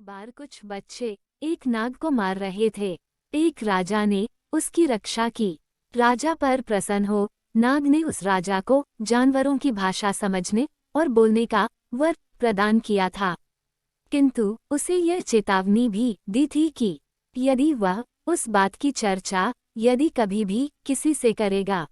बार कुछ बच्चे एक नाग को मार रहे थे। एक राजा ने उसकी रक्षा की। राजा पर प्रसन्न हो नाग ने उस राजा को जानवरों की भाषा समझने और बोलने का वर प्रदान किया था, किंतु उसे यह चेतावनी भी दी थी कि यदि वह उस बात की चर्चा यदि कभी भी किसी से करेगा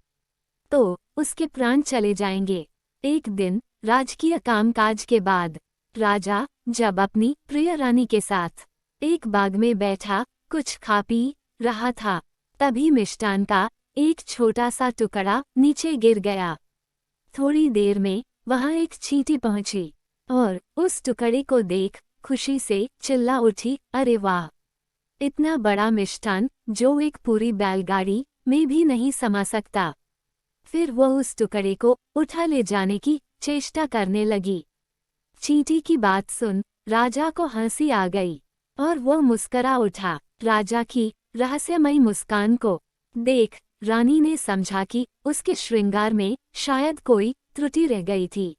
तो उसके प्राण चले जाएंगे। एक दिन राजकीय कामकाज के बाद राजा जब अपनी प्रिय रानी के साथ एक बाग में बैठा कुछ खा पी रहा था, तभी मिष्टान का एक छोटा सा टुकड़ा नीचे गिर गया। थोड़ी देर में वहां एक चींटी पहुंची और उस टुकड़े को देख खुशी से चिल्ला उठी, अरे वाह! इतना बड़ा मिष्टान जो एक पूरी बैलगाड़ी में भी नहीं समा सकता। फिर वह उस टुकड़े को उठा ले जाने की चेष्टा करने लगी। चींटी की बात सुन राजा को हंसी आ गई और वह मुस्करा उठा। राजा की रहस्यमयी मुस्कान को देख रानी ने समझा कि उसके श्रृंगार में शायद कोई त्रुटि रह गई थी।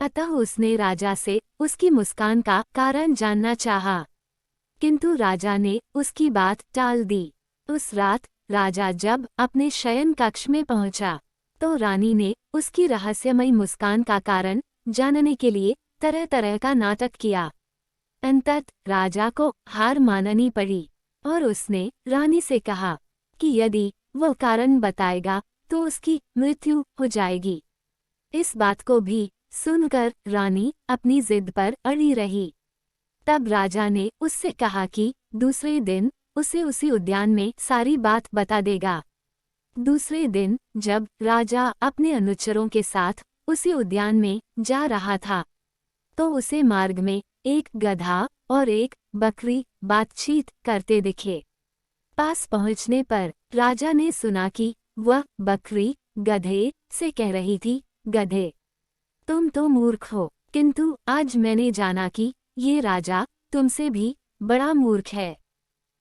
अतः उसने राजा से उसकी मुस्कान का कारण जानना चाहा, किंतु राजा ने उसकी बात टाल दी। उस रात राजा जब अपने शयन कक्ष में पहुंचा तो रानी ने उसकी रहस्यमयी मुस्कान का कारण जानने के लिए तरह तरह का नाटक किया। अंततः राजा को हार माननी पड़ी और उसने रानी से कहा कि यदि वह कारण बताएगा तो उसकी मृत्यु हो जाएगी। इस बात को भी सुनकर रानी अपनी जिद पर अड़ी रही। तब राजा ने उससे कहा कि दूसरे दिन उसे उसी उद्यान में सारी बात बता देगा। दूसरे दिन जब राजा अपने अनुचरों के साथ उसी उद्यान में जा रहा था तो उसे मार्ग में एक गधा और एक बकरी बातचीत करते दिखे। पास पहुंचने पर राजा ने सुना कि वह बकरी गधे से कह रही थी, गधे, तुम तो मूर्ख हो, किंतु आज मैंने जाना कि ये राजा तुमसे भी बड़ा मूर्ख है।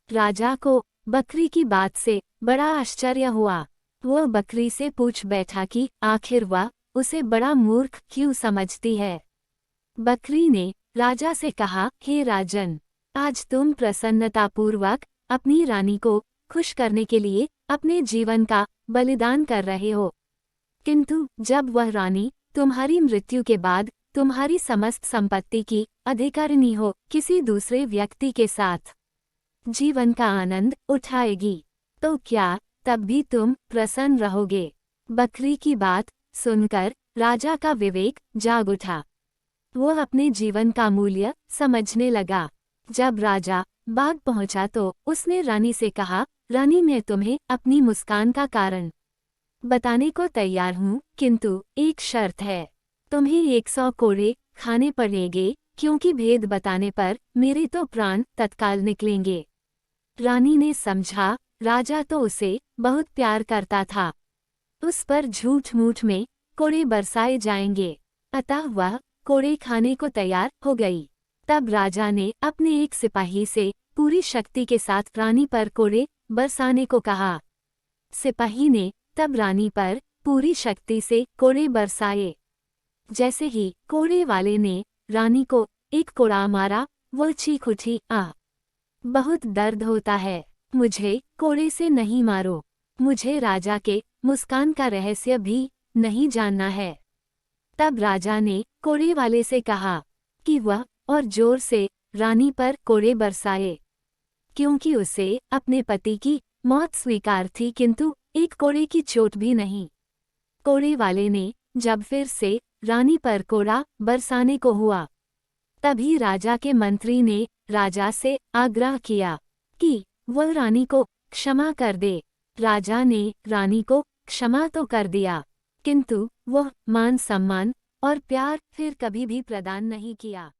राजा को बकरी की बात से बड़ा आश्चर्य हुआ। वह बकरी से पूछ बैठा कि आखिर वह उसे बड़ा मूर्ख क्यों समझती है। बकरी ने राजा से कहा, हे राजन, आज तुम प्रसन्नतापूर्वक अपनी रानी को खुश करने के लिए अपने जीवन का बलिदान कर रहे हो, किंतु जब वह रानी तुम्हारी मृत्यु के बाद तुम्हारी समस्त संपत्ति की अधिकारिणी हो किसी दूसरे व्यक्ति के साथ जीवन का आनंद उठाएगी तो क्या तब भी तुम प्रसन्न रहोगे। बकरी की बात सुनकर राजा का विवेक जाग उठा। वह अपने जीवन का मूल्य समझने लगा। जब राजा बाग पहुंचा तो उसने रानी से कहा, रानी, मैं तुम्हें अपनी मुस्कान का कारण बताने को तैयार हूँ, किंतु एक शर्त है। तुम्हें 100 कोड़े खाने पड़ेंगे, क्योंकि भेद बताने पर मेरे तो प्राण तत्काल निकलेंगे। रानी ने समझा राजा तो उसे बहुत प्यार करता था, उस पर झूठ मूठ में कोड़े बरसाए जाएंगे, अतः वह कोड़े खाने को तैयार हो गई। तब राजा ने अपने एक सिपाही से पूरी शक्ति के साथ रानी पर कोड़े बरसाने को कहा। सिपाही ने तब रानी पर पूरी शक्ति से कोड़े बरसाए। जैसे ही कोड़े वाले ने रानी को एक कोड़ा मारा, वह चीख उठी, आ, बहुत दर्द होता है, मुझे कोड़े से नहीं मारो, मुझे राजा के मुस्कान का रहस्य भी नहीं जानना है। तब राजा ने कोड़े वाले से कहा कि वह और जोर से रानी पर कोड़े बरसाए, क्योंकि उसे अपने पति की मौत स्वीकार थी, किंतु एक कोड़े की चोट भी नहीं। कोड़े वाले ने जब फिर से रानी पर कोड़ा बरसाने को हुआ, तभी राजा के मंत्री ने राजा से आग्रह किया कि वह रानी को क्षमा कर दे। राजा ने रानी को क्षमा तो कर दिया, किंतु वह मान सम्मान और प्यार फिर कभी भी प्रदान नहीं किया।